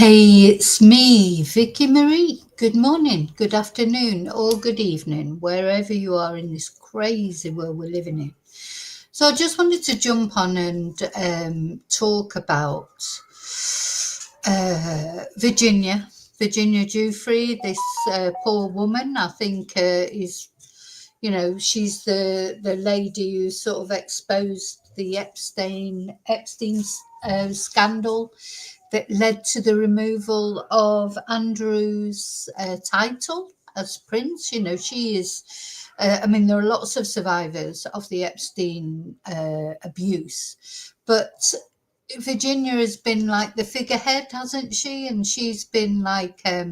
Hey, it's me, Vicky Marie. Good morning, good afternoon, or good evening, wherever you are in this crazy world we're living in. So I just wanted to jump on and talk about Virginia Giuffre, this poor woman. I think she's the lady who sort of exposed the Epstein scandal that led to the removal of Andrew's title as prince. She is. There are lots of survivors of the Epstein abuse, but Virginia has been like the figurehead, hasn't she? And she's been like a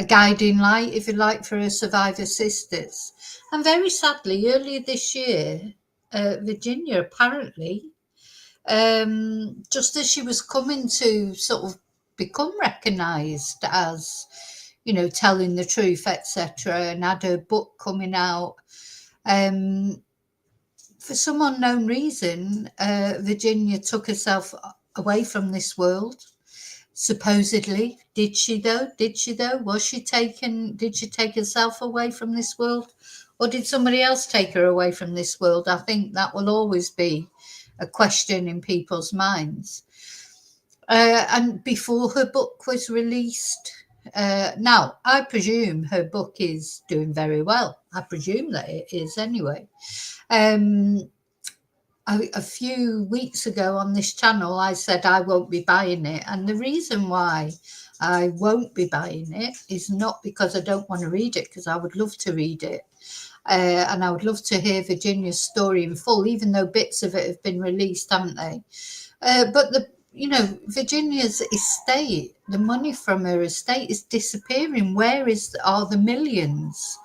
guiding light, if you like, for her survivor sisters. And very sadly, earlier this year, Virginia apparently, just as she was coming to sort of become recognised as, telling the truth, etc., and had her book coming out, for some unknown reason, Virginia took herself away from this world. Supposedly, did she though? Did she take herself away from this world, or did somebody else take her away from this world? I think that will always be a question in people's minds. And before her book was released, now I presume her book is doing very well. I presume that it is anyway. A few weeks ago on this channel, I said I won't be buying it. And the reason why I won't be buying it is not because I don't want to read it, because I would love to read it. And I would love to hear Virginia's story in full, even though bits of it have been released, haven't they? But Virginia's estate, the money from her estate is disappearing. Where are the millions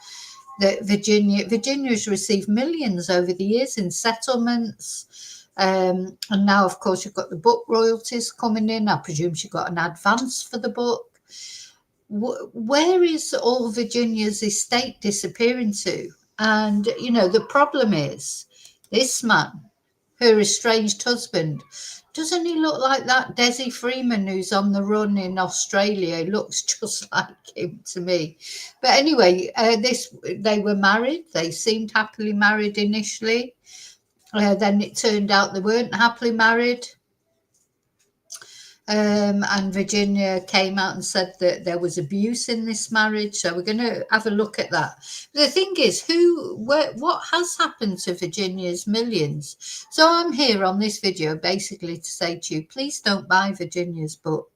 that Virginia's received? Millions over the years in settlements, and now of course you've got the book royalties coming in. I presume she got an advance for the book. Where is all Virginia's estate disappearing to? And the problem is this man, her estranged husband. Doesn't he look like that Desi Freeman who's on the run in Australia? He looks just like him to me. But anyway, they were married. They seemed happily married initially. Then it turned out they weren't happily married. And Virginia came out and said that there was abuse in this marriage. So we're going to have a look at that. The thing is, what has happened to Virginia's millions? So I'm here on this video basically to say to you, please don't buy Virginia's book,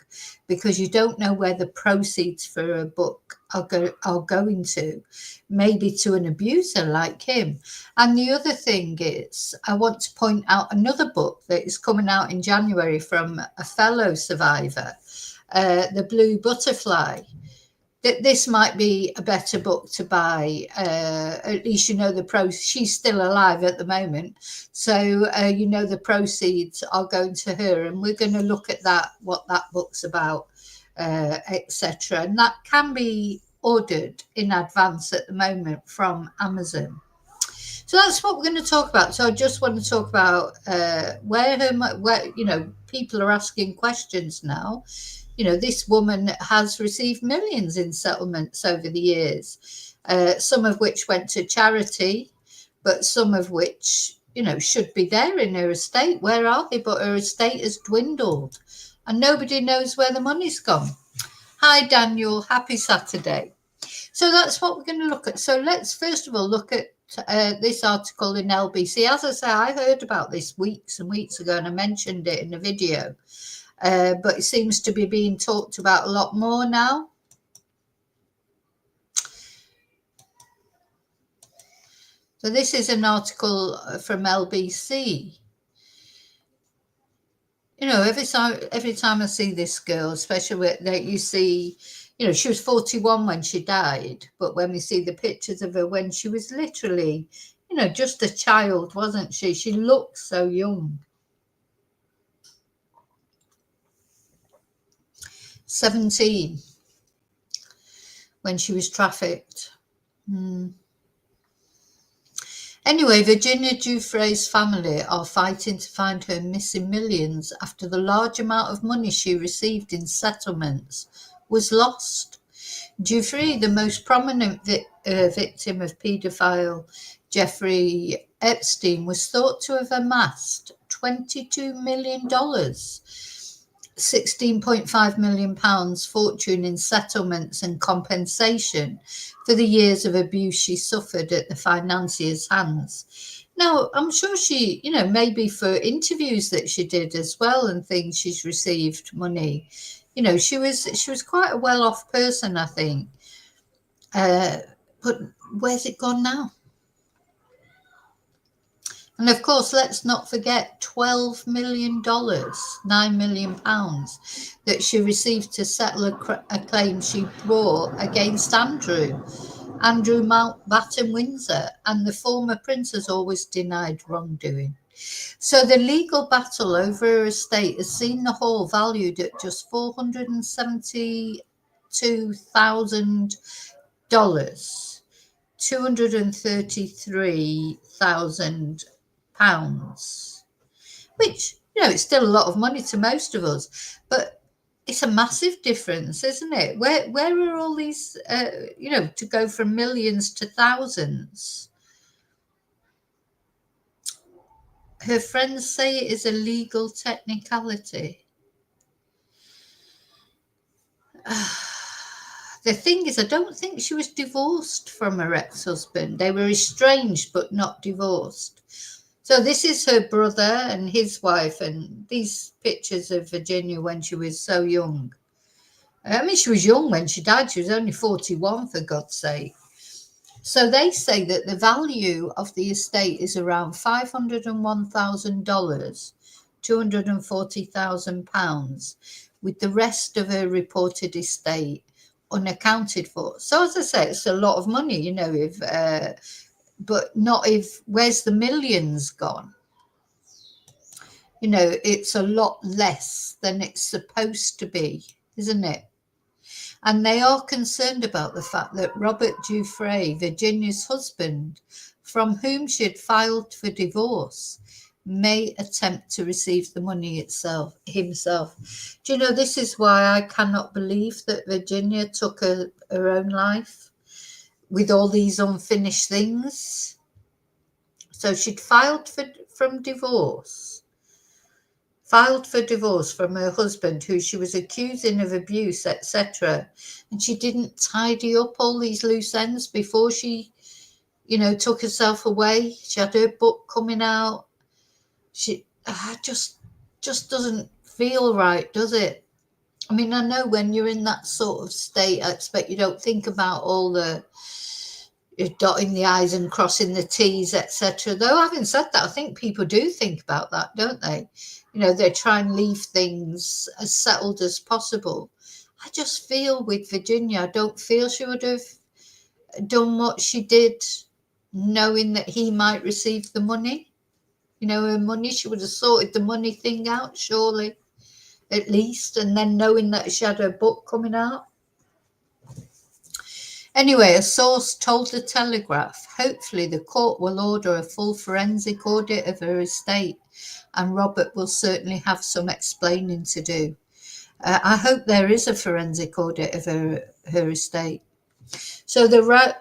because you don't know where the proceeds for a book are going to. Maybe to an abuser like him. And the other thing is, I want to point out another book that is coming out in January from a fellow survivor, The Blue Butterfly. That this might be a better book to buy. At least she's still alive at the moment, so the proceeds are going to her, and we're going to look at that, what that book's about, etc. And that can be ordered in advance at the moment from Amazon. So that's what we're going to talk about. So I just want to talk about where people are asking questions now. This woman has received millions in settlements over the years, some of which went to charity, but some of which, should be there in her estate. Where are they? But her estate has dwindled and nobody knows where the money's gone. Hi, Daniel. Happy Saturday. So that's what we're going to look at. So let's first of all look at this article in LBC. As I say, I heard about this weeks and weeks ago, and I mentioned it in a video. But it seems to be being talked about a lot more now. So this is an article from LBC. Every time I see this girl, especially that you see, she was 41 when she died, but when we see the pictures of her when she was literally, just a child, wasn't she? She looked so young. 17 when she was trafficked. Anyway, Virginia Giuffre's family are fighting to find her missing millions after the large amount of money she received in settlements was lost. Giuffre, the most prominent victim of paedophile Jeffrey Epstein, was thought to have amassed $22 million, £16.5 million fortune in settlements and compensation for the years of abuse she suffered at the financier's hands. Now, I'm sure she, maybe for interviews that she did as well and things, she's received money. She was quite a well-off person, I think. But where's it gone now? And of course, let's not forget $12 million, £9 million that she received to settle a claim she brought against Andrew Mountbatten Windsor, and the former prince has always denied wrongdoing. So the legal battle over her estate has seen the Hall valued at just $472,000, £233,000, which, it's still a lot of money to most of us, but it's a massive difference, isn't it? Where are all these, to go from millions to thousands? Her friends say it is a legal technicality. The thing is, I don't think she was divorced from her ex-husband. They were estranged but not divorced. So this is her brother and his wife, and these pictures of Virginia when she was so young. I mean, she was young when she died. She was only 41, for God's sake. So they say that the value of the estate is around $501,000, £240,000, with the rest of her reported estate unaccounted for. So as I say, it's a lot of money, but not if, where's the millions gone? It's a lot less than it's supposed to be, isn't it? And they are concerned about the fact that Robert Giuffre, Virginia's husband, from whom she had filed for divorce, may attempt to receive the money himself. Do you know, this is why I cannot believe that Virginia took her own life with all these unfinished things. So she'd filed for divorce from her husband, who she was accusing of abuse, etc. And she didn't tidy up all these loose ends before she, took herself away. She had her book coming out. She just doesn't feel right, does it? I mean, I know when you're in that sort of state, I expect you don't think about all the dotting the I's and crossing the T's, etc. Though, having said that, I think people do think about that, don't they? They try and leave things as settled as possible. I just feel with Virginia, I don't feel she would have done what she did knowing that he might receive the money. Her money, she would have sorted the money thing out, surely, at least, and then knowing that she had her book coming out. Anyway, a source told the Telegraph, hopefully the court will order a full forensic audit of her estate, and Robert will certainly have some explaining to do. I hope there is a forensic audit of her estate. So the row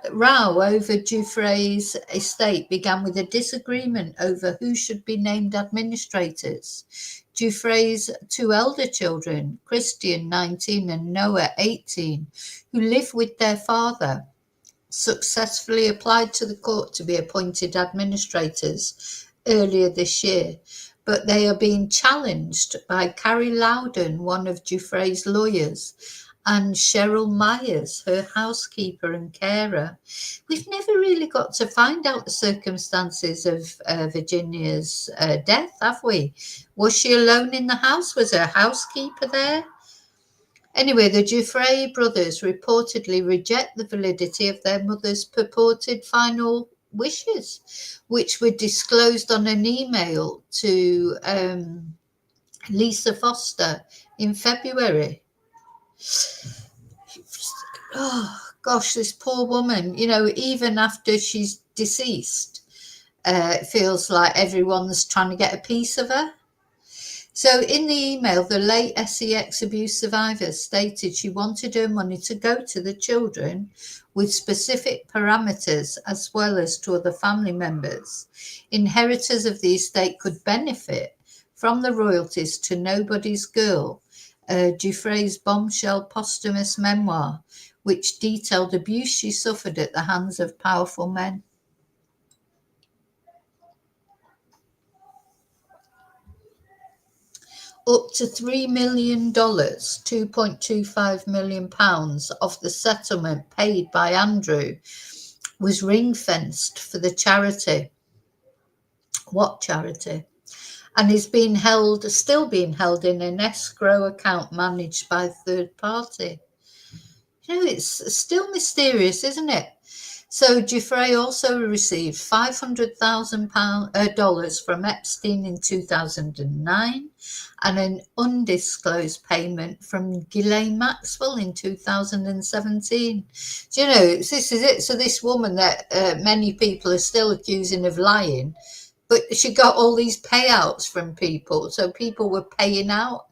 over Giuffre's estate began with a disagreement over who should be named administrators. Giuffre's two elder children, Christian, 19, and Noah, 18, who live with their father, successfully applied to the court to be appointed administrators earlier this year, but they are being challenged by Carrie Loudon, one of Giuffre's lawyers, and Cheryl Myers, her housekeeper and carer. We've never really got to find out the circumstances of Virginia's death, have we? Was she alone in the house? Was her housekeeper there? Anyway, the Giuffre brothers reportedly reject the validity of their mother's purported final wishes, which were disclosed on an email to Lisa Foster in February. Oh gosh, this poor woman, even after she's deceased, It feels like everyone's trying to get a piece of her. So in the email, the late sex abuse survivor stated she wanted her money to go to the children with specific parameters as well as to other family members. Inheritors of the estate could benefit from the royalties to Nobody's Girl, Giuffre's bombshell posthumous memoir, which detailed abuse she suffered at the hands of powerful men. Up to $3 million, £2.25 million of the settlement paid by Andrew was ring-fenced for the charity. What charity? And is still being held in an escrow account managed by a third party. It's still mysterious, isn't it? So Giuffre also received $500,000 from Epstein in 2009 and an undisclosed payment from Ghislaine Maxwell in 2017. So, this is it. So this woman that many people are still accusing of lying, but she got all these payouts from people. So people were paying out,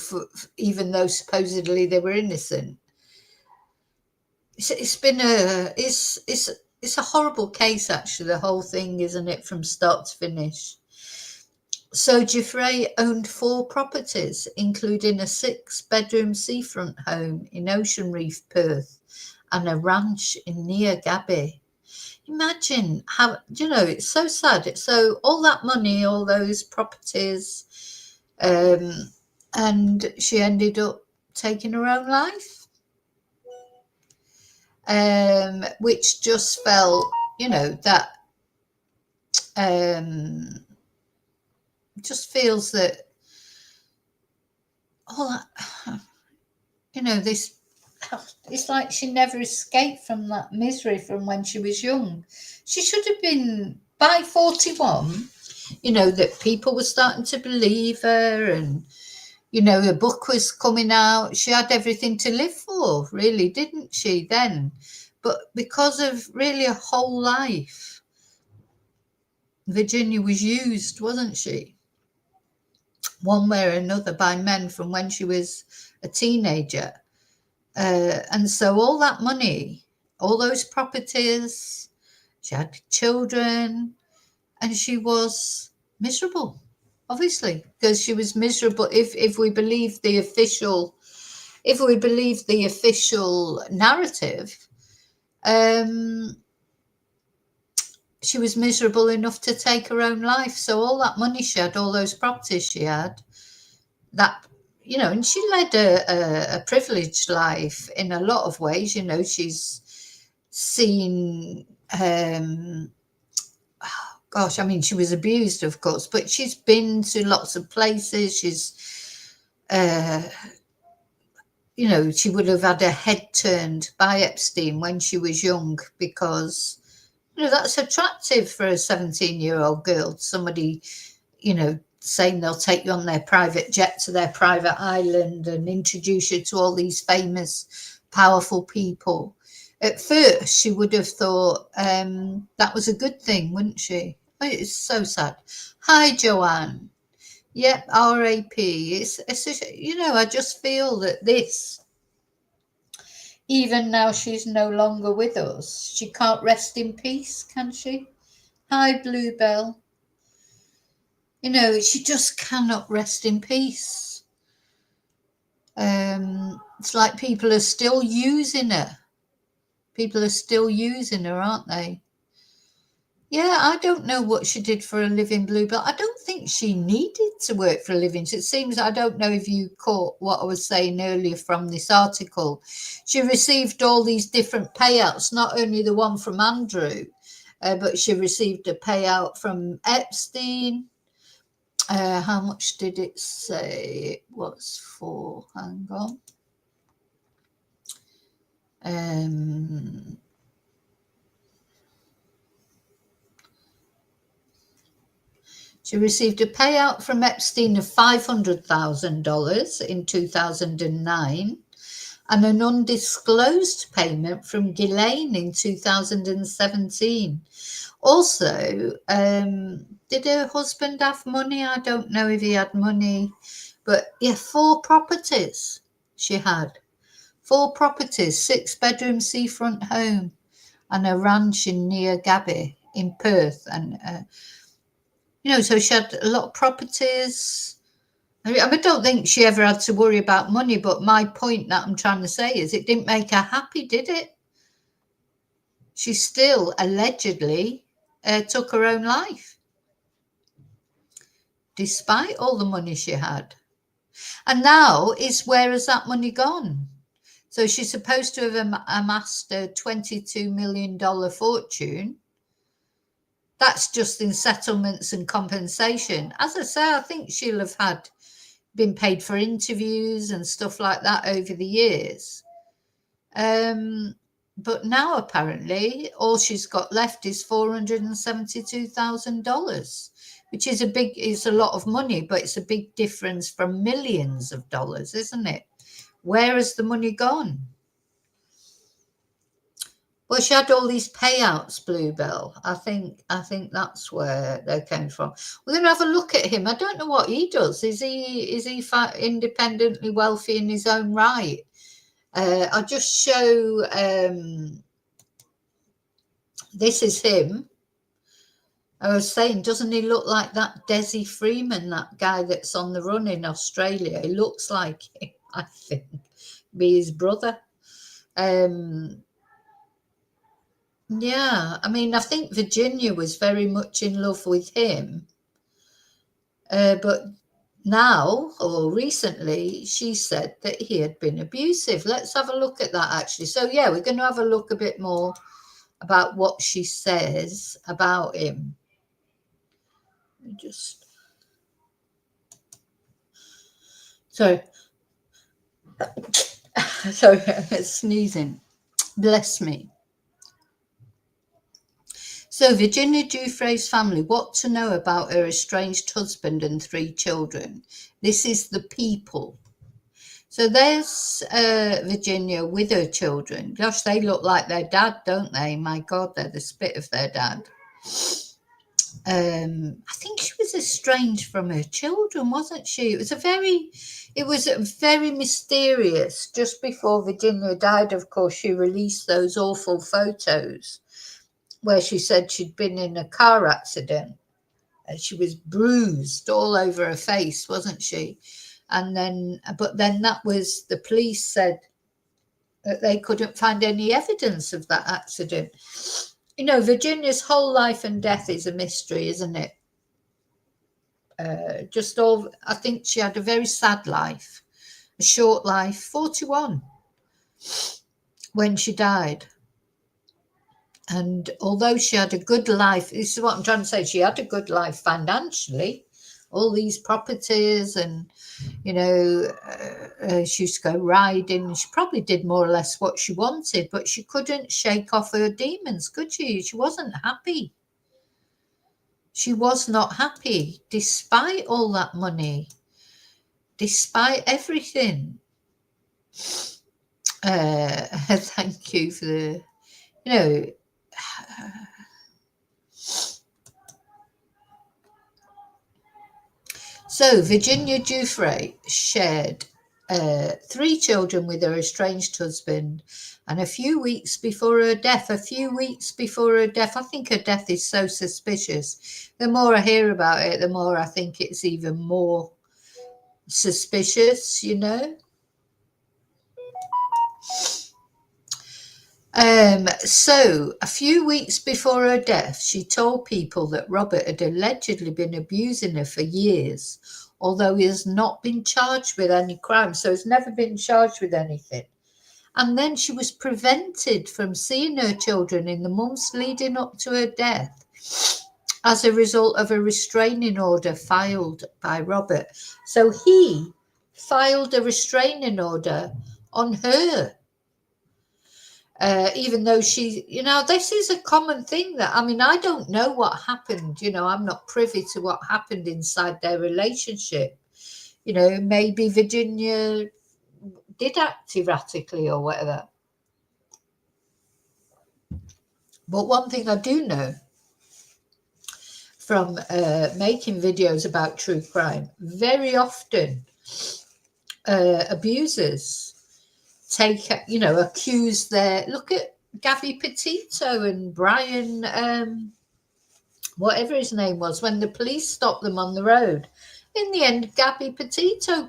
for even though supposedly they were innocent. It's a horrible case, actually, the whole thing, isn't it, from start to finish. So Giuffre owned 4 properties, including a 6-bedroom seafront home in Ocean Reef, Perth, and a ranch in Near Gabby. Imagine how, it's so sad. So all that money, all those properties, and she ended up taking her own life. Which just felt, that just feels that all that, this, it's like she never escaped from that misery from when she was young. She should have been, by 41, that people were starting to believe her, and her book was coming out. She had everything to live for, really, didn't she, then? But because of really a whole life, Virginia was used, wasn't she? One way or another by men from when she was a teenager. And so all that money, all those properties, she had children, and she was miserable. Obviously, because she was miserable. If we believe the official narrative, she was miserable enough to take her own life. So all that money she had, all those properties she had, that, and she led a privileged life in a lot of ways. She's seen. Gosh, I mean, she was abused, of course, but she's been to lots of places. She's, she would have had her head turned by Epstein when she was young, because, that's attractive for a 17-year-old girl. Somebody, saying they'll take you on their private jet to their private island and introduce you to all these famous, powerful people. At first, she would have thought that was a good thing, wouldn't she? It's so sad. Hi, Joanne. Yep, RAP. It's I just feel that this, even now she's no longer with us, she can't rest in peace, can she? Hi, Bluebell. She just cannot rest in peace. It's like people are still using her. People are still using her, aren't they? Yeah, I don't know what she did for a living, Bluebell. I don't think she needed to work for a living. So it seems, I don't know if you caught what I was saying earlier from this article. She received all these different payouts, not only the one from Andrew, but she received a payout from Epstein. How much did it say it was for? Hang on. She received a payout from Epstein of $500,000 in 2009 and an undisclosed payment from Ghislaine in 2017. Also, did her husband have money? I don't know if he had money, but yeah, 4 properties she had. 4 properties, 6-bedroom seafront home and a ranch in near Gabby in Perth. And, so she had a lot of properties. I don't think she ever had to worry about money, but my point that I'm trying to say is it didn't make her happy, did it? She still allegedly took her own life, despite all the money she had. And now where has that money gone? So she's supposed to have amassed a $22 million fortune. That's just in settlements and compensation. As I say, I think she'll have been paid for interviews and stuff like that over the years. But now apparently all she's got left is $472,000, which is a lot of money, but it's a big difference from millions of dollars, isn't it? Where has the money gone? Well, she had all these payouts, Bluebell. I think that's where they came from. We're going to have a look at him. I don't know what he does. Is he independently wealthy in his own right? I'll just show. This is him. I was saying, doesn't he look like that Desi Freeman, that guy that's on the run in Australia? He looks like him, I think. Be his brother. Yeah, I mean, I think Virginia was very much in love with him. But now, or recently, she said that he had been abusive. Let's have a look at that, actually. So, yeah, we're going to have a look a bit more about what she says about him. Sorry, sneezing. Bless me. So, Virginia Giuffre's family, what to know about her estranged husband and 3 children. This is the People. So there's Virginia with her children. Gosh, they look like their dad, don't they? My God, they're the spit of their dad. I think she was estranged from her children, wasn't she? It was very mysterious. Just before Virginia died, of course, she released those awful photos where she said she'd been in a car accident and she was bruised all over her face, wasn't she? But then that was, the police said that they couldn't find any evidence of that accident. Virginia's whole life and death is a mystery, isn't it? I think she had a very sad life, a short life, 41, when she died. And although she had a good life, this is what I'm trying to say, she had a good life financially, all these properties, and, she used to go riding. She probably did more or less what she wanted, but she couldn't shake off her demons, could she? She wasn't happy. She was not happy, despite all that money, despite everything. Thank you for the, So Virginia Giuffre shared 3 children with her estranged husband, and a few weeks before her death, I think her death is so suspicious. The more I hear about it, the more I think it's even more suspicious, So a few weeks before her death, she told people that Robert had allegedly been abusing her for years, although he has not been charged with any crime. So he's never been charged with anything. And then she was prevented from seeing her children in the months leading up to her death as a result of a restraining order filed by Robert. So he filed a restraining order on her. Even though this is a common thing I don't know what happened. I'm not privy to what happened inside their relationship. Maybe Virginia did act erratically or whatever. But one thing I do know from making videos about true crime, very often abusers accuse look at Gabby Petito and Brian, whatever his name was, when the police stopped them on the road. In the end, Gabby Petito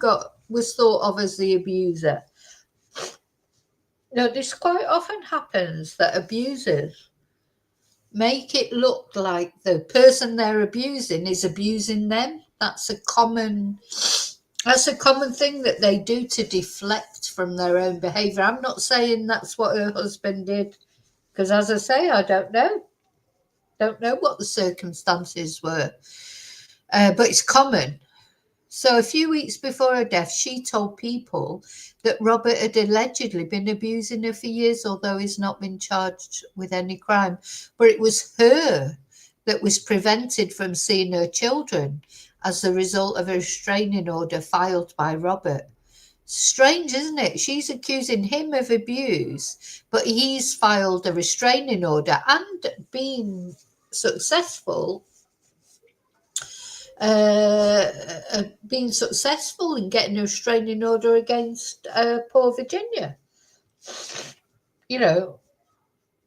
was thought of as the abuser. Now, this quite often happens that abusers make it look like the person they're abusing is abusing them. That's a common thing that they do to deflect from their own behavior. I'm not saying that's what her husband did, because as I say, I don't know what the circumstances were, but it's common. So a few weeks before her death, she told people that Robert had allegedly been abusing her for years, although he's not been charged with any crime. But it was her that was prevented from seeing her children as a result of a restraining order filed by Robert. Strange, isn't it? She's accusing him of abuse, but he's filed a restraining order and been successful in getting a restraining order against poor Virginia.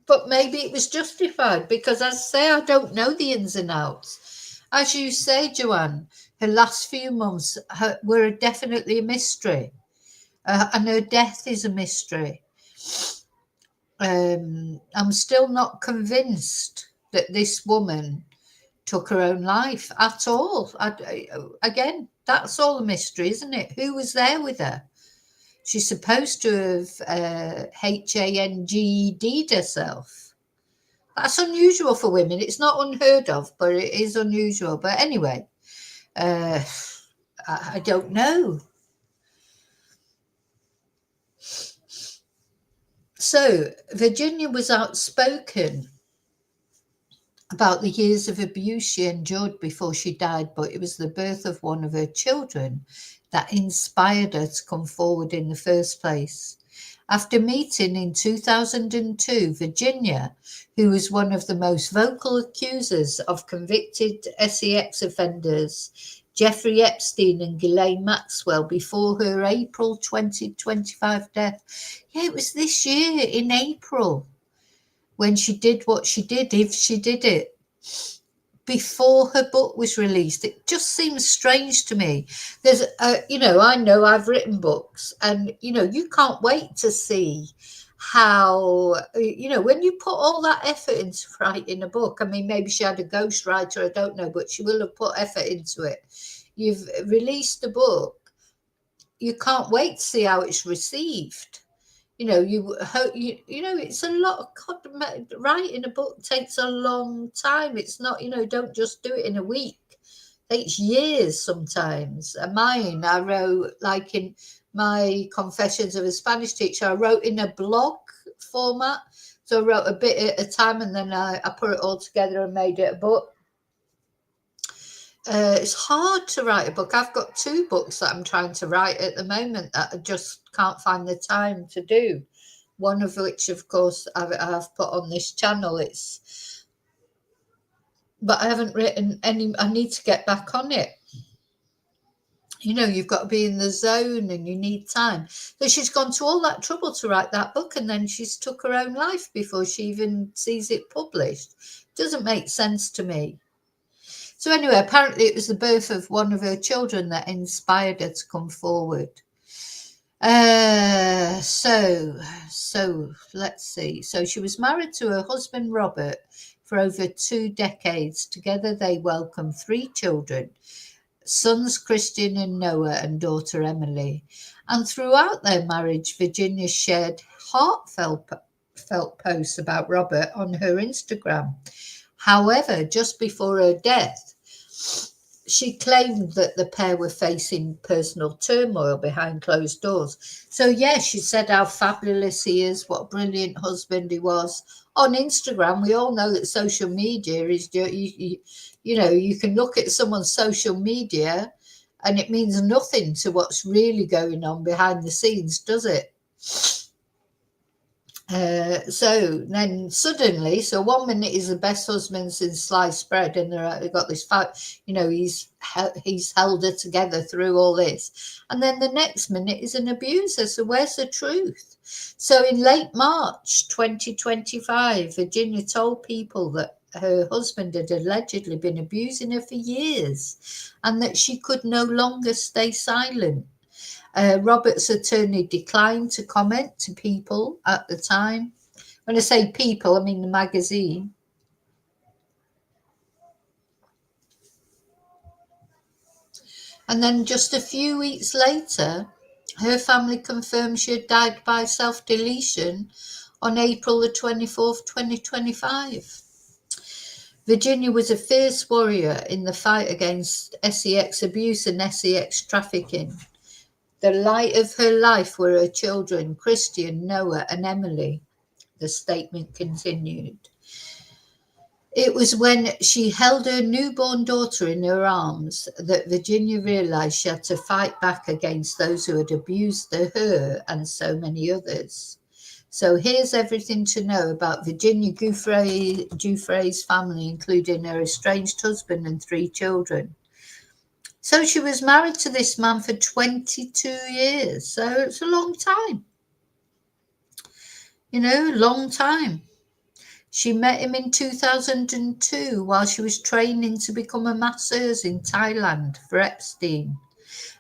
But maybe it was justified, because, as I say, I don't know the ins and outs. As you say, Joanne, her last few months were definitely a mystery, and her death is a mystery. I'm still not convinced that this woman took her own life at all. Again, that's all a mystery, isn't it? Who was there with her? She's supposed to have HANGED'd herself. That's unusual for women. It's not unheard of, but it is unusual. But anyway, I don't know. So Virginia was outspoken about the years of abuse she endured before she died, but it was the birth of one of her children that inspired her to come forward in the first place. After meeting in 2002, Virginia, who was one of the most vocal accusers of convicted sex offenders, Jeffrey Epstein and Ghislaine Maxwell, before her April 2025 death. Yeah, it was this year in April when she did what she did, if she did it, before her book was released. It just seems strange to me. There's, I know I've written books, and, you can't wait to see how, when you put all that effort into writing a book. I mean, maybe she had a ghostwriter, I don't know, but she will have put effort into it. You've released a book. You can't wait to see how it's received. It's a lot of writing a book takes a long time. It's not, don't just do it in a week. It takes years sometimes. And mine, I wrote, like in my Confessions of a Spanish Teacher, I wrote in a blog format. So I wrote a bit at a time, and then I put it all together and made it a book. It's hard to write a book. I've got 2 books that I'm trying to write at the moment that I just can't find the time to do. One of which, of course, I've put on this channel. But I haven't written any. I need to get back on it. You've got to be in the zone and you need time. So she's gone to all that trouble to write that book, and then she's took her own life before she even sees it published. Doesn't make sense to me. So anyway, apparently it was the birth of one of her children that inspired her to come forward. So let's see. So she was married to her husband, Robert, for over 2 decades. Together they welcomed 3 children, sons Christian and Noah, and daughter Emily. And throughout their marriage, Virginia shared heartfelt posts about Robert on her Instagram. However, just before her death, she claimed that the pair were facing personal turmoil behind closed doors. So, yes, she said how fabulous he is, what a brilliant husband he was. On Instagram, we all know that social media is, you can look at someone's social media And it means nothing to what's really going on behind the scenes, does it? So then suddenly, so 1 minute he's the best husband since sliced bread, and they've got this fight. He's held her together through all this, and then the next minute is an abuser. So where's the truth? So in late March 2025, Virginia told people that her husband had allegedly been abusing her for years, and that she could no longer stay silent. Robert's attorney declined to comment to People at the time. When I say People, I mean the magazine. And then just a few weeks later, her family confirmed she had died by self-deletion on April the 24th, 2025. Virginia was a fierce warrior in the fight against sex abuse and sex trafficking. The light of her life were her children, Christian, Noah, and Emily, the statement continued. It was when she held her newborn daughter in her arms that Virginia realized she had to fight back against those who had abused her and so many others. So here's everything to know about Virginia Giuffre's family, including her estranged husband and 3 children. So she was married to this man for 22 years. So it's a long time. Long time. She met him in 2002 while she was training to become a masseuse in Thailand for Epstein.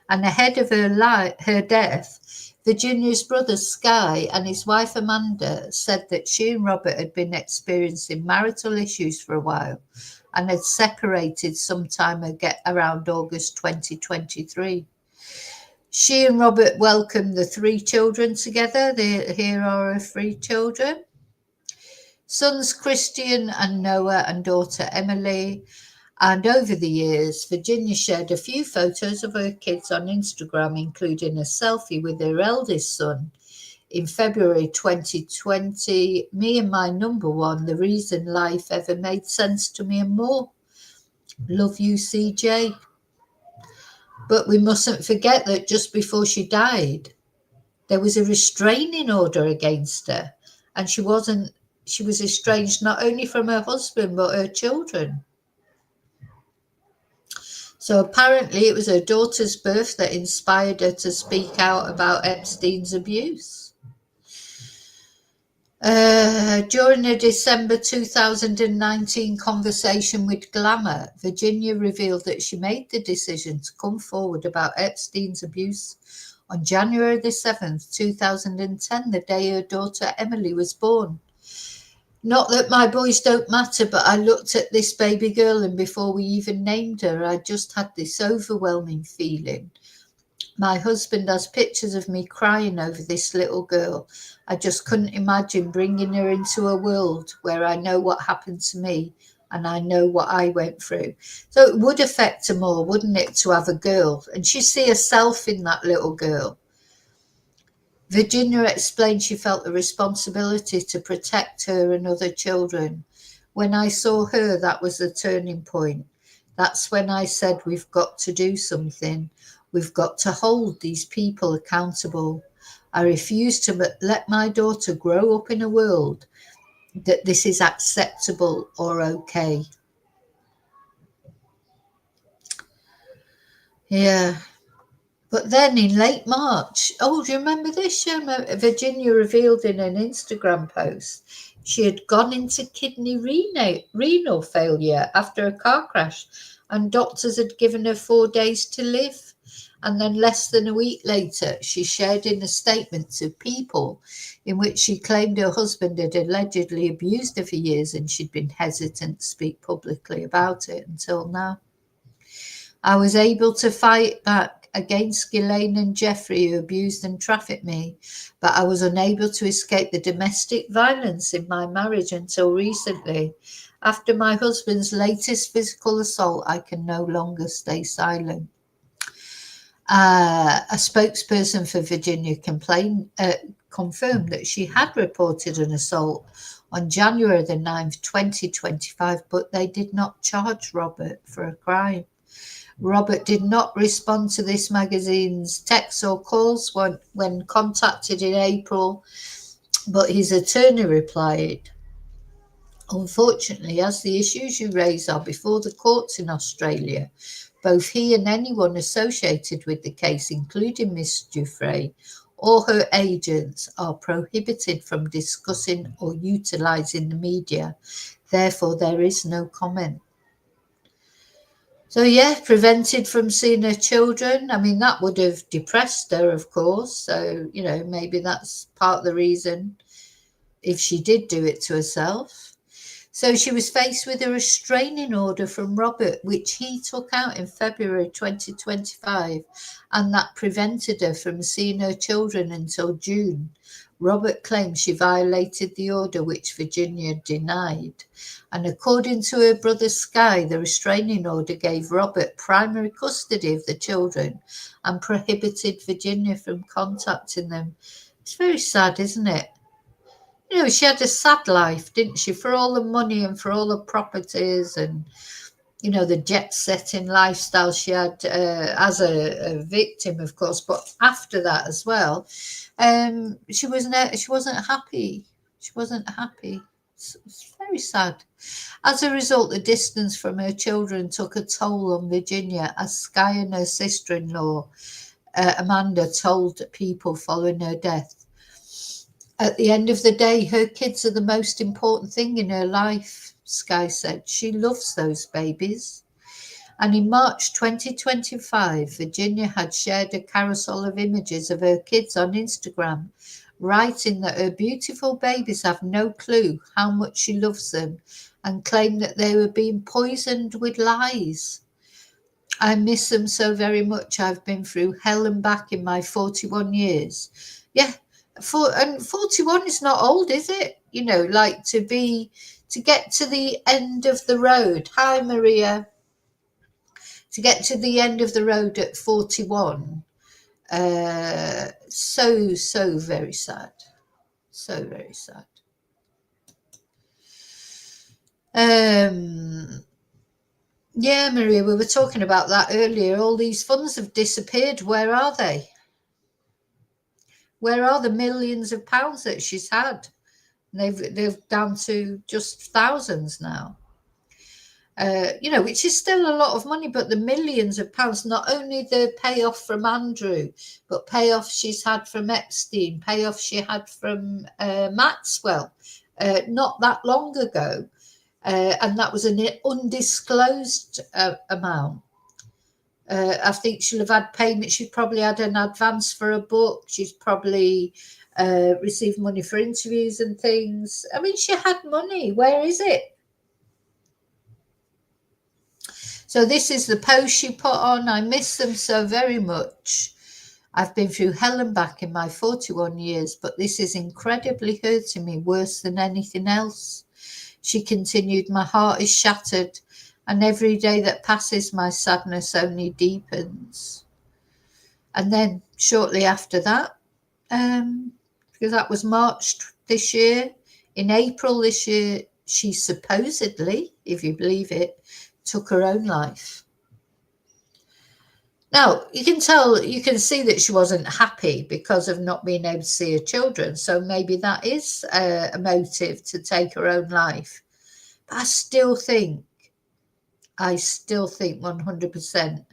And ahead of her death, Virginia's brother Sky and his wife Amanda said that she and Robert had been experiencing marital issues for a while and had separated sometime around August 2023. She and Robert welcomed the 3 children together. Here are her 3 children. Sons Christian and Noah and daughter Emily. And over the years, Virginia shared a few photos of her kids on Instagram, including a selfie with her eldest son. In February 2020, me and my number one, the reason life ever made sense to me and more. Love you, CJ. But we mustn't forget that just before she died, there was a restraining order against her, and she was estranged not only from her husband, but her children. So apparently it was her daughter's birth that inspired her to speak out about Epstein's abuse. During a December 2019 conversation with Glamour, Virginia revealed that she made the decision to come forward about Epstein's abuse on January the 7th, 2010, the day her daughter Emily was born. Not that my boys don't matter, but I looked at this baby girl, and before we even named her, I just had this overwhelming feeling. My husband has pictures of me crying over this little girl. I just couldn't imagine bringing her into a world where I know what happened to me and I know what I went through. So it would affect her more, wouldn't it, to have a girl? And she'd see herself in that little girl. Virginia explained she felt the responsibility to protect her and other children. When I saw her, that was the turning point. That's when I said, we've got to do something. We've got to hold these people accountable. I refuse to let my daughter grow up in a world that this is acceptable or okay. Yeah. But then in late March, do you remember this? Virginia revealed in an Instagram post she had gone into kidney renal failure after a car crash, and doctors had given her 4 days to live. And then less than a week later, she shared in a statement to People in which she claimed her husband had allegedly abused her for years, and she'd been hesitant to speak publicly about it until now. I was able to fight back against Ghislaine and Jeffrey, who abused and trafficked me, but I was unable to escape the domestic violence in my marriage until recently. After my husband's latest physical assault, I can no longer stay silent. A spokesperson for Virginia confirmed that she had reported an assault on January the 9th, 2025, but they did not charge Robert for a crime. Robert did not respond to this magazine's texts or calls when contacted in April, but his attorney replied, "Unfortunately, as the issues you raise are before the courts in Australia, both he and anyone associated with the case, including Miss Giuffre or her agents, are prohibited from discussing or utilising the media. Therefore, there is no comment." So, yeah, prevented from seeing her children. I mean, that would have depressed her, of course. So, maybe that's part of the reason if she did do it to herself. So she was faced with a restraining order from Robert, which he took out in February 2025, and that prevented her from seeing her children until June. Robert claims she violated the order, which Virginia denied. And according to her brother Sky, the restraining order gave Robert primary custody of the children and prohibited Virginia from contacting them. It's very sad, isn't it? She had a sad life, didn't she? For all the money and for all the properties and, the jet-setting lifestyle she had as a victim, of course. But after that as well, she wasn't happy. She wasn't happy. It's very sad. As a result, the distance from her children took a toll on Virginia, as Sky and her sister-in-law, Amanda, told people following her death. At the end of the day, her kids are the most important thing in her life, Sky said. She loves those babies. And in March 2025, Virginia had shared a carousel of images of her kids on Instagram, writing that her beautiful babies have no clue how much she loves them and claimed that they were being poisoned with lies. "I miss them so very much. I've been through hell and back in my 41 years. Yeah, 41 is not old, is it? Like to get to the end of the road. Hi, Maria. To get to the end of the road at 41. So very sad. So very sad. Yeah, Maria, we were talking about that earlier. All these funds have disappeared. Where are they? Where are the millions of pounds that she's had? They're down to just thousands now. Which is still a lot of money, but the millions of pounds, not only the payoff from Andrew, but payoff she's had from Epstein, payoff she had from Maxwell not that long ago. And that was an undisclosed amount. I think she'll have had payment. She's probably had an advance for a book. She's probably received money for interviews and things. I mean, she had money. Where is it? So this is the post she put on. "I miss them so very much. I've been through hell and back in my 41 years, but this is incredibly hurting me worse than anything else." She continued, "My heart is shattered, and every day that passes, my sadness only deepens." And then shortly after that, because that was March this year, in April this year, she supposedly, if you believe it, took her own life. Now, you can see that she wasn't happy because of not being able to see her children. So maybe that is a motive to take her own life. But I still think 100%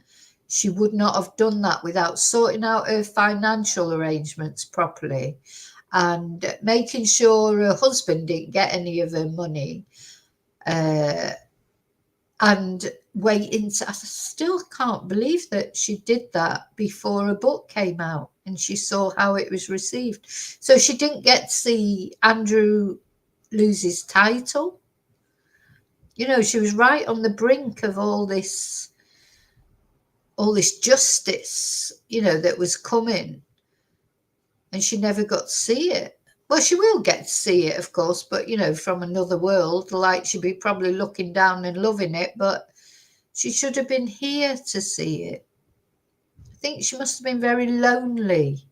she would not have done that without sorting out her financial arrangements properly and making sure her husband didn't get any of her money. And waiting I still can't believe that she did that before a book came out and she saw how it was received. So she didn't get to see Andrew lose his title. She was right on the brink of all this justice, that was coming, and she never got to see it. Well, she will get to see it, of course, but, from another world, like she'd be probably looking down and loving it, but she should have been here to see it. I think she must have been very lonely.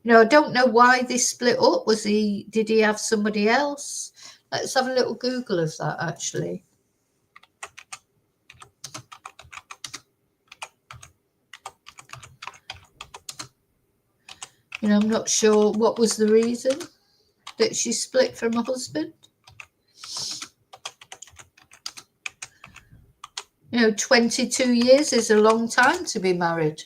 I don't know why they split up. Did he have somebody else? Let's have a little Google of that, actually. I'm not sure what was the reason that she split from her husband. 22 years is a long time to be married.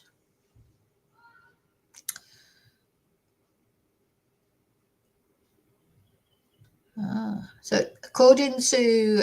So according to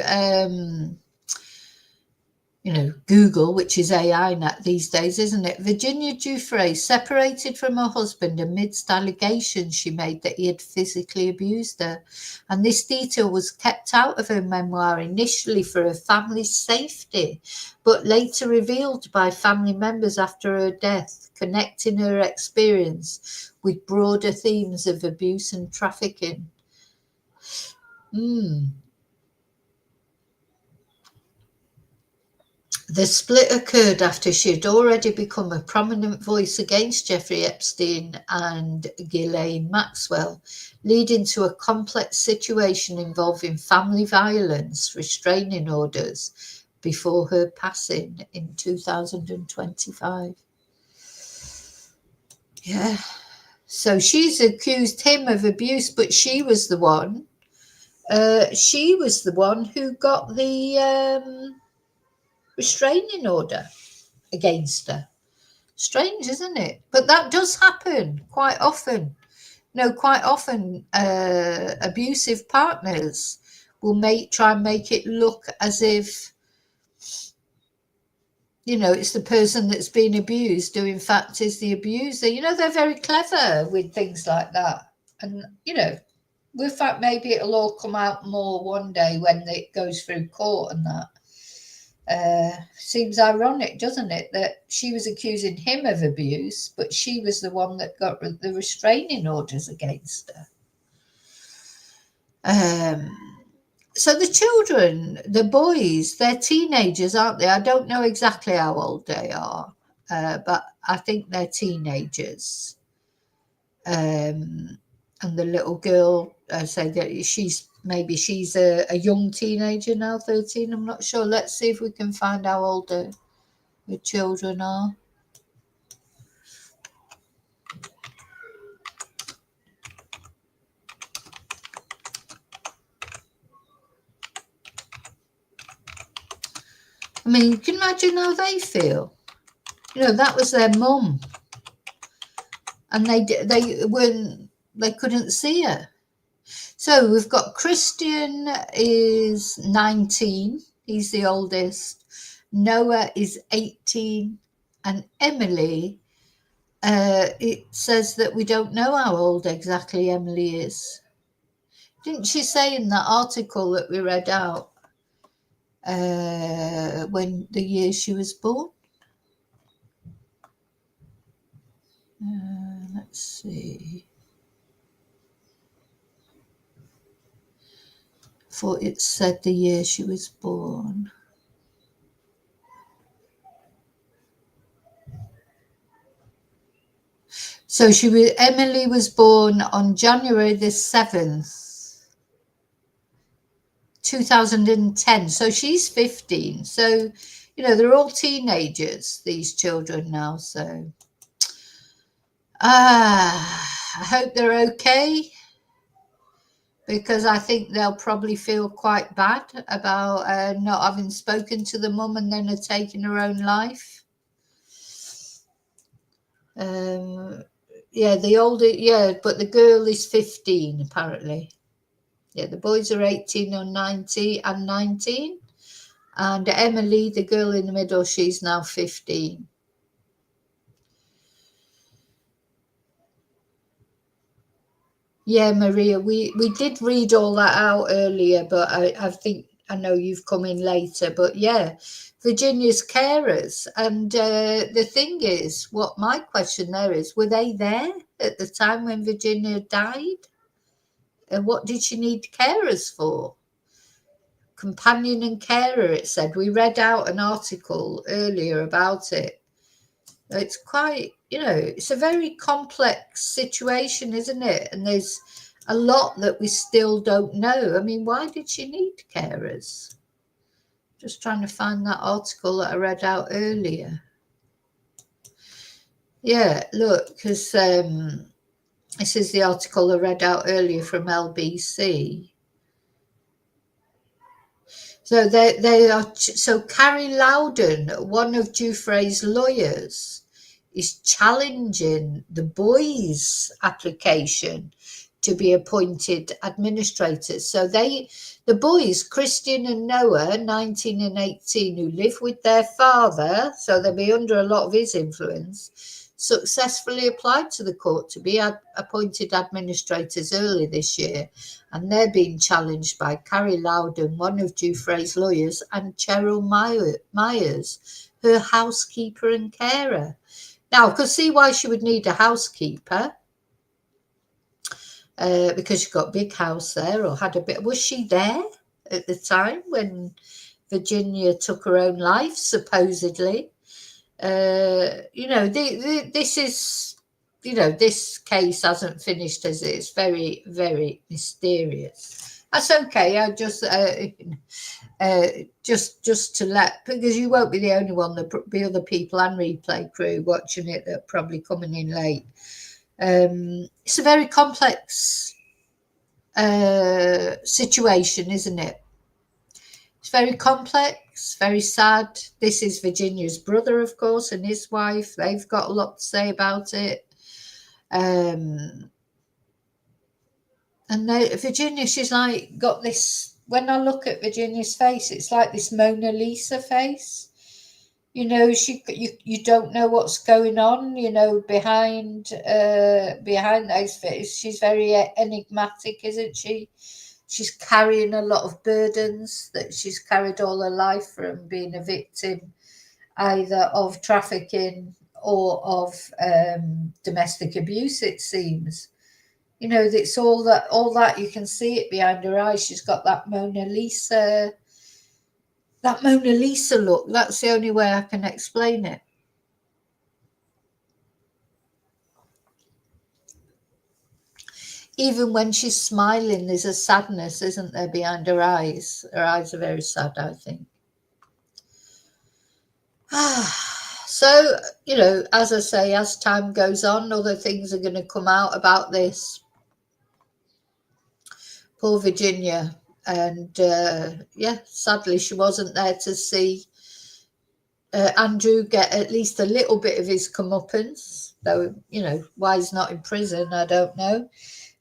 Google, which is AI these days, isn't it? Virginia Giuffre separated from her husband amidst allegations she made that he had physically abused her. And this detail was kept out of her memoir initially for her family's safety, but later revealed by family members after her death, connecting her experience with broader themes of abuse and trafficking. The split occurred after she had already become a prominent voice against Jeffrey Epstein and Ghislaine Maxwell, leading to a complex situation involving family violence restraining orders before her passing in 2025. Yeah. So she's accused him of abuse, but she was the one. Who got the restraining order against her. Strange, isn't it? But that does happen quite often. Abusive partners will try and make it look as if it's the person that's been abused who in fact is the abuser. They're very clever with things like that. And in fact, maybe it'll all come out more one day when it goes through court and that. Seems ironic, doesn't it, that she was accusing him of abuse, but she was the one that got the restraining orders against her. So the children, the boys, they're teenagers, aren't they? I don't know exactly how old they are, but I think they're teenagers. And the little girl, I say that she's a young teenager now, 13. I'm not sure. Let's see if we can find how old the children are. I mean, you can imagine how they feel. That was their mum, and they couldn't see her. So we've got Christian is 19. He's the oldest. Noah is 18, and Emily. It says that we don't know how old exactly Emily is. Didn't she say in that article that we read out when the year she was born? Let's see. For it said the year she was born. So Emily was born on January the 7th, 2010. So she's 15. So, they're all teenagers, these children now. So I hope they're okay, because I think they'll probably feel quite bad about not having spoken to the mum and then taking her own life. But the girl is 15 apparently. Yeah, the boys are 18 or 19 and 19. And Emily, the girl in the middle, she's now 15. Yeah, Maria, we did read all that out earlier, but I know you've come in later. But yeah, Virginia's carers. And the thing is, what my question there is, were they there at the time when Virginia died? And what did she need carers for? Companion and carer, it said. We read out an article earlier about it. It's quite, it's a very complex situation, isn't it? And there's a lot that we still don't know. I mean, why did she need carers? Just trying to find that article that I read out earlier. Yeah, look, because This is the article I read out earlier from LBC. So they are. So Carrie Loudon, one of Giuffre's lawyers, is challenging the boys' application to be appointed administrators. So the boys, Christian and Noah, 19 and 18, who live with their father, so they'll be under a lot of his influence, successfully applied to the court to be appointed administrators early this year, and they're being challenged by Carrie Loudon, one of Giuffre's lawyers, and Cheryl Myers, her housekeeper and carer. Now, I could see why she would need a housekeeper, because she's got a big house there, or had a bit. Was she there at the time when Virginia took her own life, supposedly? This is, this case hasn't finished as it is. Very, very mysterious. That's okay. I just to let, because you won't be the only one. There'll be other people and replay crew watching it that are probably coming in late. It's a very complex situation, isn't it? It's very complex, very sad. This is Virginia's brother, of course, and his wife. They've got a lot to say about it. And Virginia, she's like got this. When I look at Virginia's face, it's like this Mona Lisa face. You don't know what's going on, behind those faces. She's very enigmatic, isn't she? She's carrying a lot of burdens that she's carried all her life from being a victim either of trafficking or of domestic abuse, it seems. It's all that you can see it behind her eyes. She's got that Mona Lisa look. That's the only way I can explain it. Even when she's smiling, there's a sadness, isn't there, behind her eyes? Her eyes are very sad, I think. So, as I say, as time goes on, other things are going to come out about this. Poor Virginia. And, sadly, she wasn't there to see Andrew get at least a little bit of his comeuppance. Though, why he's not in prison, I don't know.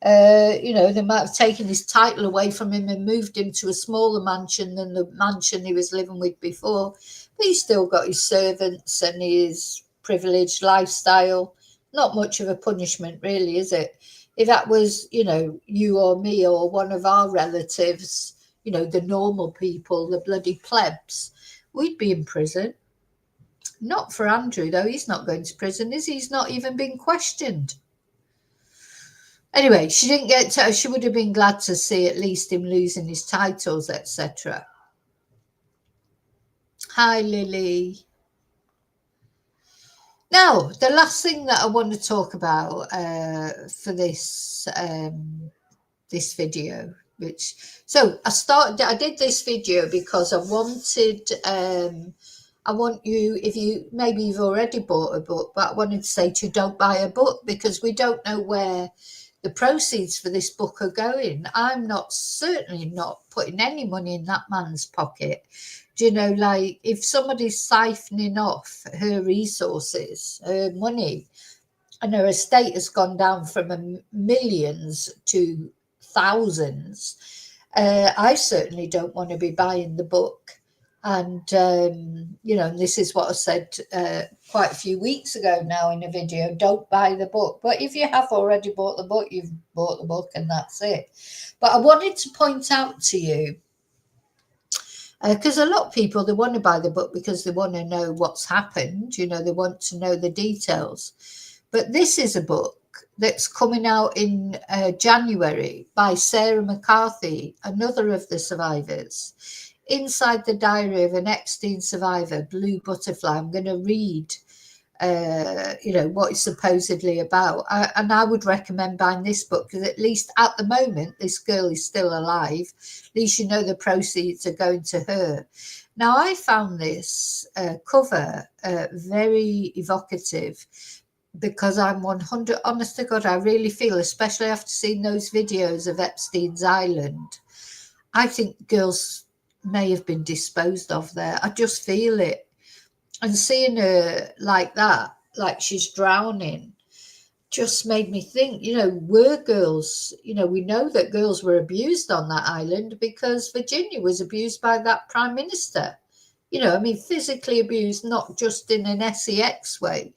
They might have taken his title away from him and moved him to a smaller mansion than the mansion he was living with before. But he's still got his servants and his privileged lifestyle. Not much of a punishment, really, is it? If that was, you or me or one of our relatives, the normal people, the bloody plebs, we'd be in prison. Not for Andrew, though. He's not going to prison, is he? He's not even been questioned. Anyway, she didn't get to, she would have been glad to see at least him losing his titles, etc. Hi, Lily. Now, the last thing that I want to talk about for this this video, I did this video because I wanted, I want you, if you, maybe you've already bought a book, but I wanted to say to you, don't buy a book, because we don't know where the proceeds for this book are going. I'm certainly not putting any money in that man's pocket. Do you know, like, if somebody's siphoning off her resources, her money, and her estate has gone down from millions to thousands, I certainly don't want to be buying the book. And, this is what I said quite a few weeks ago now in a video, don't buy the book. But if you have already bought the book, you've bought the book and that's it. But I wanted to point out to you, because a lot of people, they want to buy the book because they want to know what's happened. They want to know the details. But this is a book that's coming out in January by Sarah McCarthy, another of the survivors. Inside the Diary of an Epstein Survivor, Blue Butterfly. I'm going to read, what it's supposedly about. And I would recommend buying this book, because at least at the moment, this girl is still alive. At least the proceeds are going to her. Now, I found this cover very evocative, because I'm 100, honest to God, I really feel, especially after seeing those videos of Epstein's Island, I think girls may have been disposed of there. I just feel it. And seeing her like that, like she's drowning, just made me think, were girls, we know that girls were abused on that island because Virginia was abused by that prime minister. I mean, physically abused, not just in an sex way,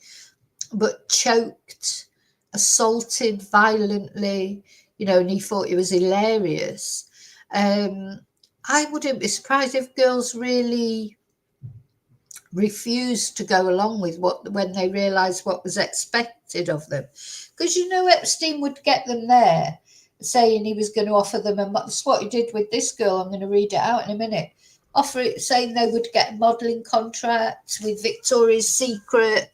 but choked, assaulted violently, and he thought it was hilarious. I wouldn't be surprised if girls really refused to go along with when they realized what was expected of them, because Epstein would get them there saying he was going to offer them that's what he did with this girl. I'm going to read it out in a minute. Offer it, saying they would get a modeling contract with Victoria's Secret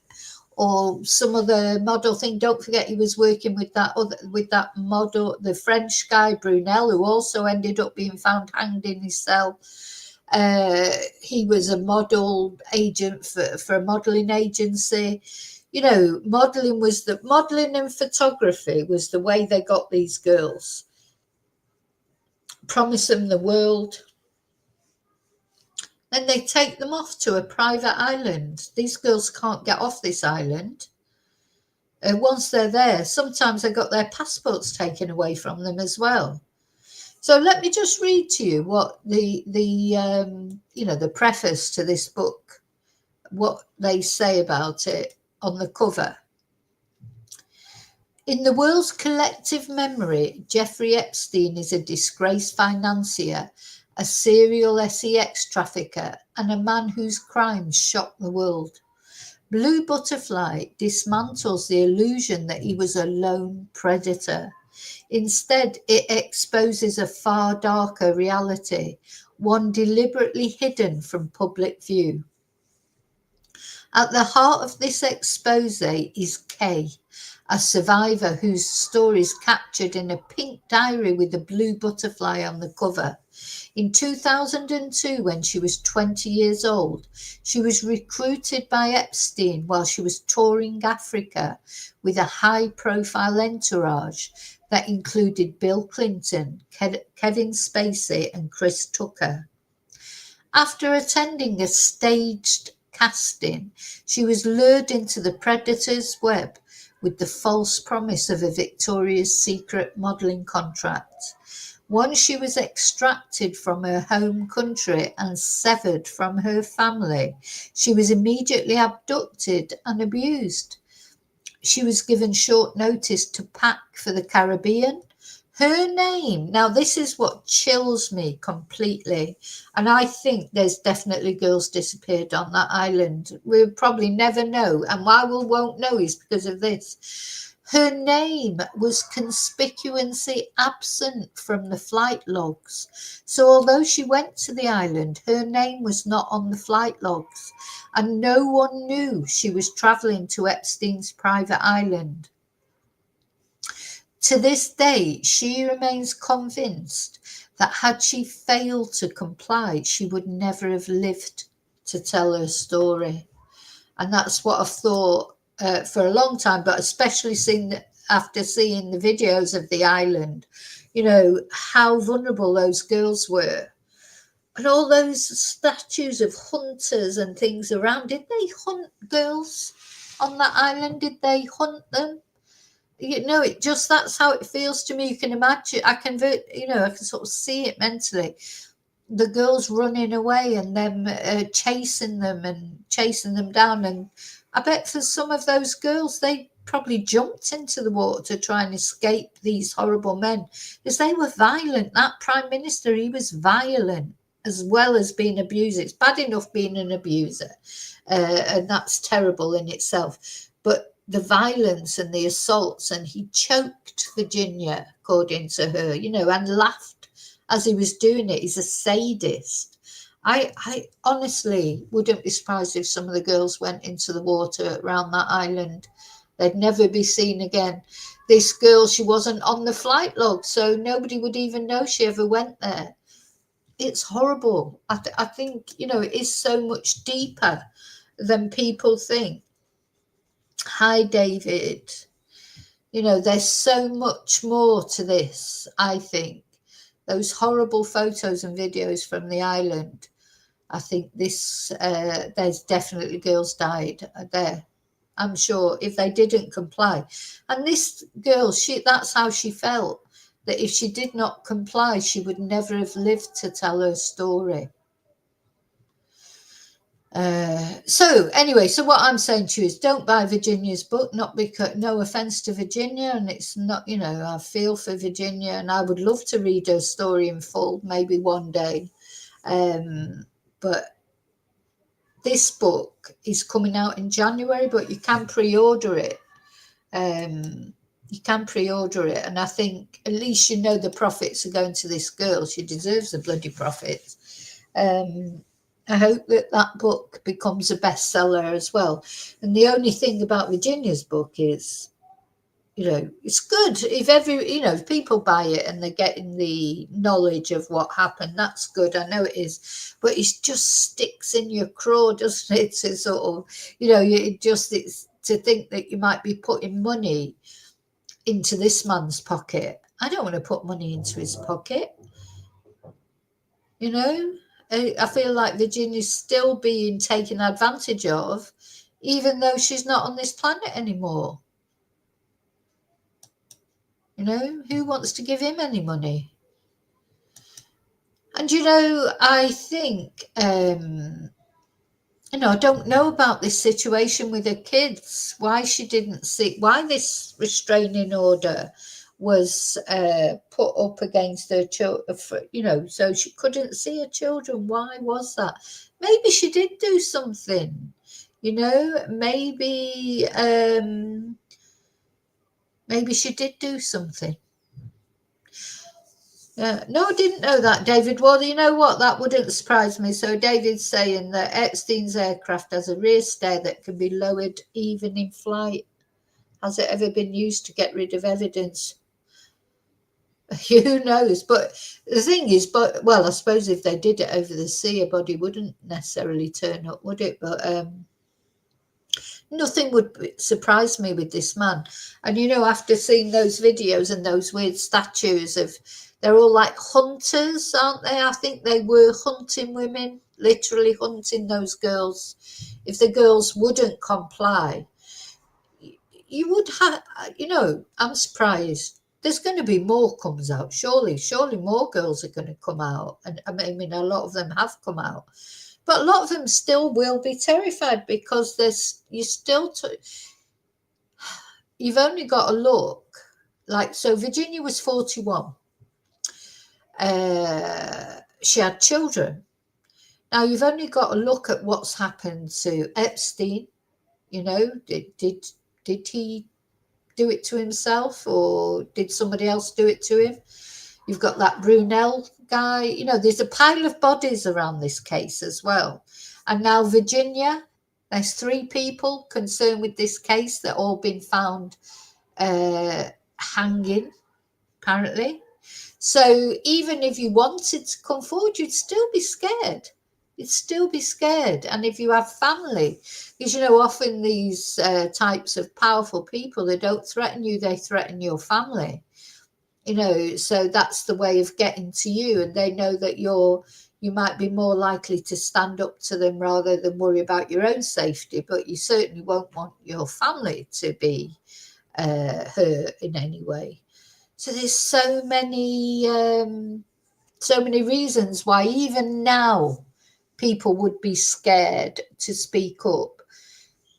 or some other model thing. Don't forget he was working with that model, the French guy Brunel, who also ended up being found hanged in his cell. He was a model agent for a modeling agency. Modeling and photography was the way they got these girls. Promise them the world. Then they take them off to a private island. These girls can't get off this island. Once they're there, sometimes they got their passports taken away from them as well. So let me just read to you what the preface to this book, what they say about it on the cover. In the world's collective memory, Jeffrey Epstein is a disgraced financier, a serial sex trafficker, and a man whose crimes shocked the world. Blue Butterfly dismantles the illusion that he was a lone predator. Instead, it exposes a far darker reality, one deliberately hidden from public view. At the heart of this expose is Kay, a survivor whose story is captured in a pink diary with a blue butterfly on the cover. In 2002, when she was 20 years old, she was recruited by Epstein while she was touring Africa with a high-profile entourage that included Bill Clinton, Kevin Spacey, and Chris Tucker. After attending a staged casting, she was lured into the predator's web with the false promise of a Victoria's Secret modelling contract. Once she was extracted from her home country and severed from her family, she was immediately abducted and abused. She was given short notice to pack for the Caribbean. Her name, now this is what chills me completely, and I think there's definitely girls disappeared on that island. We'll probably never know, and why we won't know is because of this. Her name was conspicuously absent from the flight logs. So although she went to the island, her name was not on the flight logs, and no one knew she was traveling to Epstein's private island. To this day, she remains convinced that had she failed to comply, she would never have lived to tell her story. And that's what I've thought for a long time, but especially after seeing the videos of the island, how vulnerable those girls were. And all those statues of hunters and things around. Did they hunt girls on that island? Did they hunt them? That's how it feels to me. You can imagine, I can sort of see it mentally. The girls running away and them chasing them down. And I bet for some of those girls, they probably jumped into the water to try and escape these horrible men, because they were violent. That prime minister, he was violent as well as being abusive. It's bad enough being an abuser, and that's terrible in itself. But the violence and the assaults, and he choked Virginia, according to her, and laughed as he was doing it. He's a sadist. I honestly wouldn't be surprised if some of the girls went into the water around that island. They'd never be seen again. This girl, she wasn't on the flight log, so nobody would even know she ever went there. It's horrible. I think, it is so much deeper than people think. Hi, David. You know, there's so much more to this, I think. Those horrible photos and videos from the island. I think there's definitely girls died there. I'm sure if they didn't comply. And this girl, that's how she felt. That if she did not comply, she would never have lived to tell her story. So anyway, so what I'm saying to you is don't buy Virginia's book, not because, no offense to Virginia, and it's not, you know, I feel for Virginia and I would love to read her story in full, maybe one day. But this book is coming out in January, but you can pre-order it. You can pre-order it, and I think at least you know the profits are going to this girl. She deserves the bloody profits. I hope that book becomes a bestseller as well. And the only thing about Virginia's book is, you know, it's good if if people buy it and they're getting the knowledge of what happened, that's good. I know it is, but it just sticks in your craw, doesn't it? To sort of, it's to think that you might be putting money into this man's pocket. I don't want to put money into his pocket. You know, I feel like Virginia's still being taken advantage of, even though she's not on this planet anymore. You know, who wants to give him any money? And, I think, I don't know about this situation with her kids, why this restraining order was put up against her children, so she couldn't see her children. Why was that? Maybe she did do something, maybe she did do something. No, I didn't know that, David. Well, you know what? That wouldn't surprise me. So David's saying that Epstein's aircraft has a rear stair that can be lowered even in flight. Has it ever been used to get rid of evidence? Who knows? But the thing is, I suppose if they did it over the sea, a body wouldn't necessarily turn up, would it? But nothing would surprise me with this man. And, after seeing those videos and those weird statues they're all like hunters, aren't they? I think they were hunting women, literally hunting those girls. If the girls wouldn't comply, you would have, I'm surprised. There's going to be more comes out, surely more girls are going to come out. And I mean, a lot of them have come out. But a lot of them still will be terrified because you've only got to look. So Virginia was 41. She had children. Now you've only got to look at what's happened to Epstein. Did he do it to himself, or did somebody else do it to him? You've got that Brunel guy. There's a pile of bodies around this case as well. And now Virginia, there's 3 people concerned with this case that all been found hanging, apparently. So even if you wanted to come forward, you'd still be scared. And if you have family, because, often these types of powerful people, they don't threaten you, they threaten your family. So that's the way of getting to you. And they know that you might be more likely to stand up to them rather than worry about your own safety. But you certainly won't want your family to be hurt in any way. So there's so many reasons why even now people would be scared to speak up.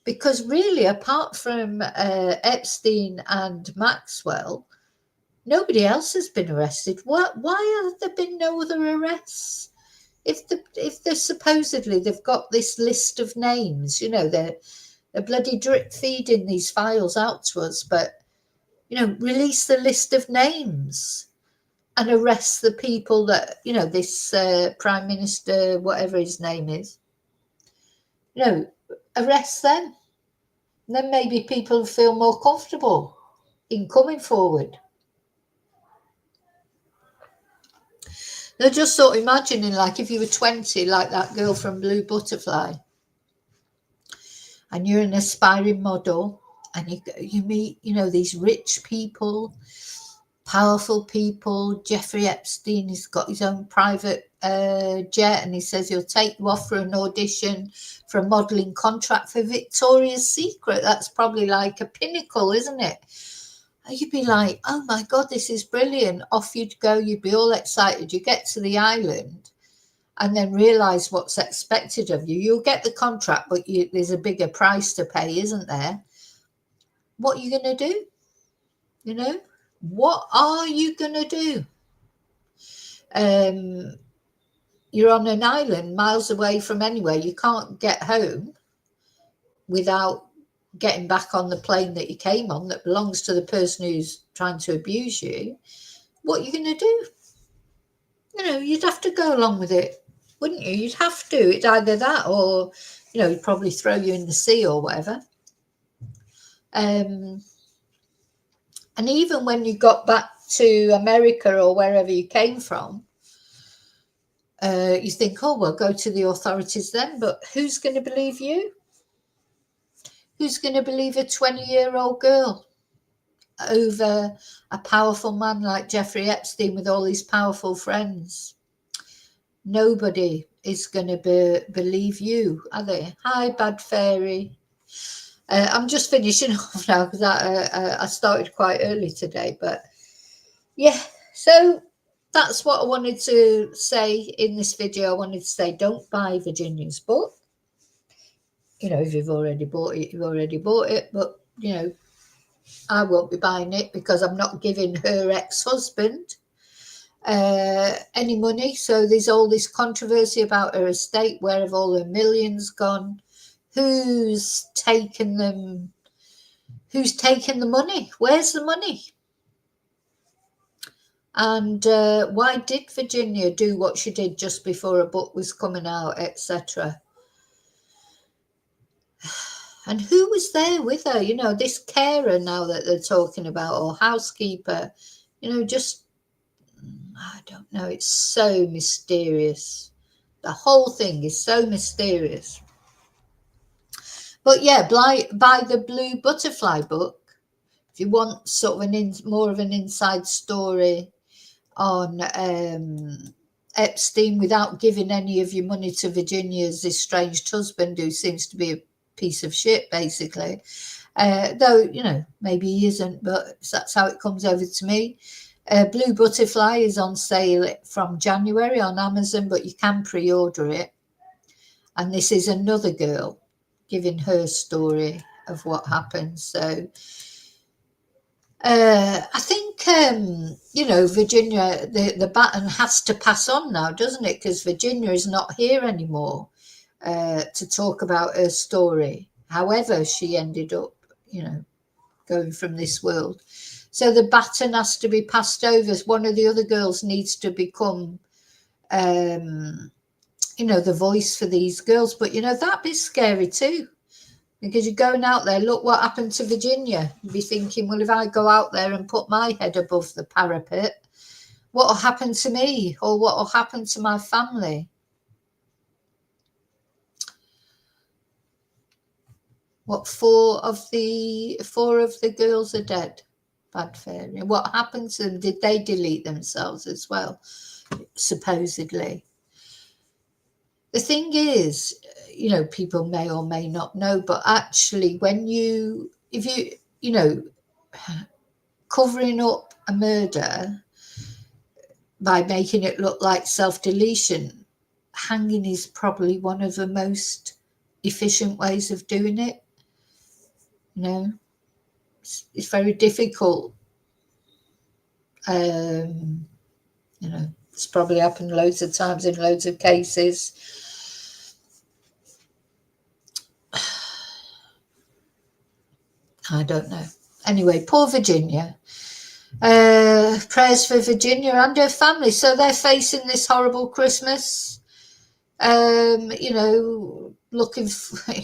Because really, apart from Epstein and Maxwell, nobody else has been arrested. Why have there been no other arrests? If they're supposedly, they've got this list of names, they're bloody drip feeding these files out to us, but, release the list of names and arrest the people that, this Prime Minister, whatever his name is, arrest them. And then maybe people feel more comfortable in coming forward. They're just sort of imagining, like, if you were 20, like that girl from Blue Butterfly, and you're an aspiring model, and you meet, these rich people, powerful people. Jeffrey Epstein, he's got his own private jet, and he says he'll take you off for an audition for a modelling contract for Victoria's Secret. That's probably like a pinnacle, isn't it? You'd be like, oh my God, this is brilliant. Off you'd go, you'd be all excited. You get to the island and then realise what's expected of you. You'll get the contract, but there's a bigger price to pay, isn't there? What are you going to do? What are you going to do? You're on an island miles away from anywhere. You can't get home without getting back on the plane that you came on that belongs to the person who's trying to abuse you. What are you going to do? You'd have to go along with it, wouldn't you? You'd have to. It's either that or, he'd probably throw you in the sea or whatever. And even when you got back to America or wherever you came from, you think, oh, well, go to the authorities then. But who's going to believe you? Who's going to believe a 20-year-old girl over a powerful man like Jeffrey Epstein with all these powerful friends? Nobody is going to believe you, are they? Hi, Bad Fairy. I'm just finishing off now because I started quite early today. But yeah, so that's what I wanted to say in this video. I wanted to say, don't buy Virginia's book. If you've already bought it, you've already bought it. But, I won't be buying it because I'm not giving her ex-husband any money. So there's all this controversy about her estate. Where have all her millions gone? Who's taken them? Who's taken the money? Where's the money? And why did Virginia do what she did just before a book was coming out, etc.? And who was there with her? This carer now that they're talking about, or housekeeper, just, I don't know. It's so mysterious. The whole thing is so mysterious. But yeah, buy the Blue Butterfly book if you want sort of more of an inside story on Epstein without giving any of your money to Virginia's estranged husband, who seems to be a piece of shit, basically. Though, maybe he isn't, but that's how it comes over to me. Blue Butterfly is on sale from January on Amazon, but you can pre-order it. And this is another girl giving her story of what happened. So I think, Virginia, the baton has to pass on now, doesn't it? Because Virginia is not here anymore to talk about her story. However, she ended up, going from this world. So the baton has to be passed over. One of the other girls needs to become, the voice for these girls. But, that'd be scary too. Because you're going out there, look what happened to Virginia. You'd be thinking, well, if I go out there and put my head above the parapet, what will happen to me? Or what will happen to my family? What, four of the girls are dead, Bad Fairy. What happened to them? Did they delete themselves as well? Supposedly. The thing is, people may or may not know, but actually covering up a murder by making it look like self-deletion, hanging is probably one of the most efficient ways of doing it. It's very difficult. It's probably happened loads of times in loads of cases. I don't know. Anyway, poor Virginia. Prayers for Virginia and her family. So they're facing this horrible Christmas. Looking for,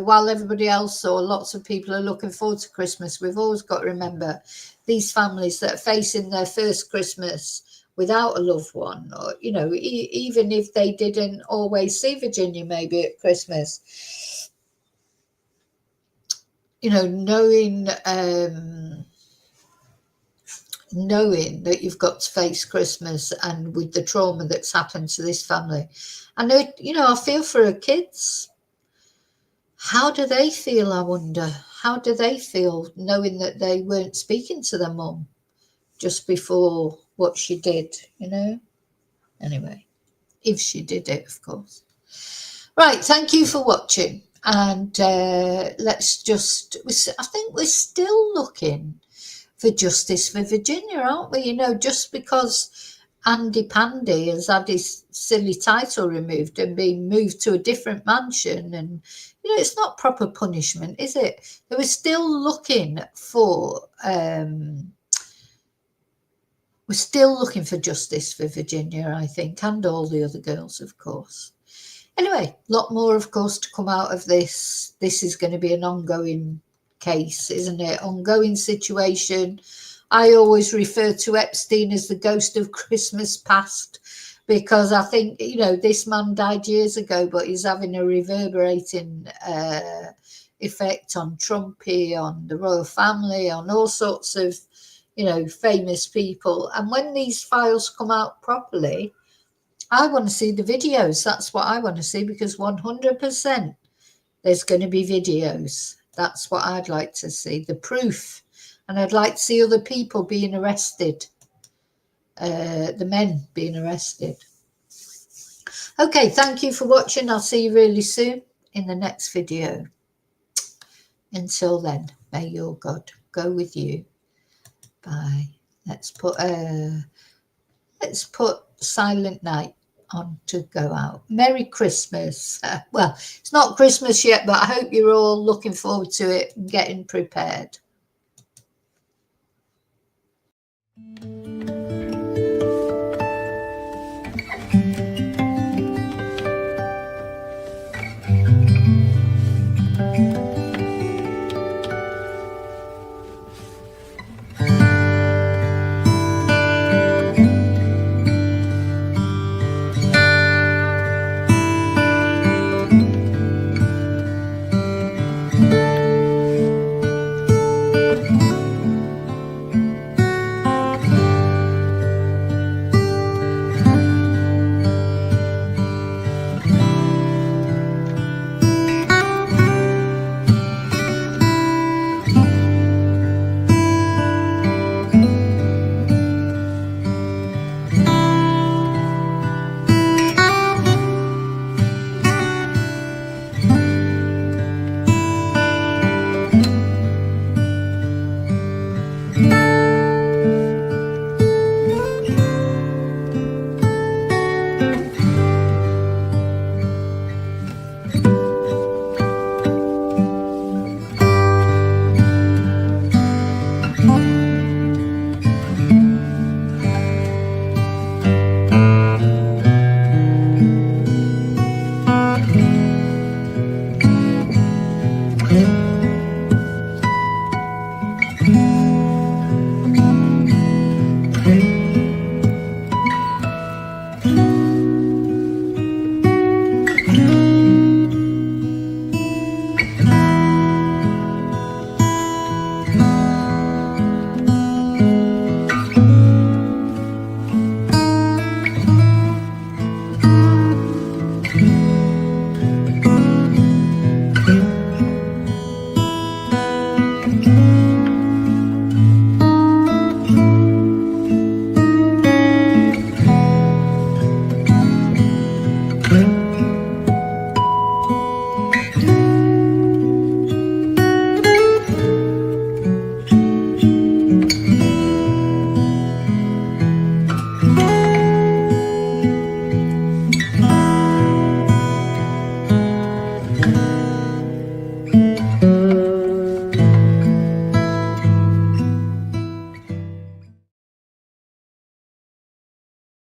while everybody else or lots of people are looking forward to Christmas, we've always got to remember these families that are facing their first Christmas without a loved one, or, even if they didn't always see Virginia maybe at Christmas, you know, knowing that you've got to face Christmas and with the trauma that's happened to this family. I know, you know, I feel for her kids. How do they feel, I wonder? How do they feel knowing that they weren't speaking to their mum just before what she did, you know? Anyway, if she did it, of course. Right, thank you for watching. And let's just, I think we're still looking for justice for Virginia, aren't we? You know, just because Andy Pandy has had his silly title removed and been moved to a different mansion, and you know, it's not proper punishment, is it? They were still looking for justice for Virginia, I think, and all the other girls, of course. Anyway, a lot more, of course, to come out of this. This is going to be an ongoing case, isn't it? Ongoing situation. I always refer to Epstein as the ghost of Christmas past, because I think, you know, this man died years ago, but he's having a reverberating effect on Trumpy, on the royal family, on all sorts of, you know, famous people. And when these files come out properly, I want to see the videos. That's what I want to see, because 100% there's going to be videos. That's what I'd like to see, the proof. And I'd like to see other people being arrested, the men being arrested. Okay, thank you for watching. I'll see you really soon in the next video. Until then, may your God go with you. Bye. Let's put Silent Night on to go out. Merry Christmas. Well, it's not Christmas yet, but I hope you're all looking forward to it and getting prepared.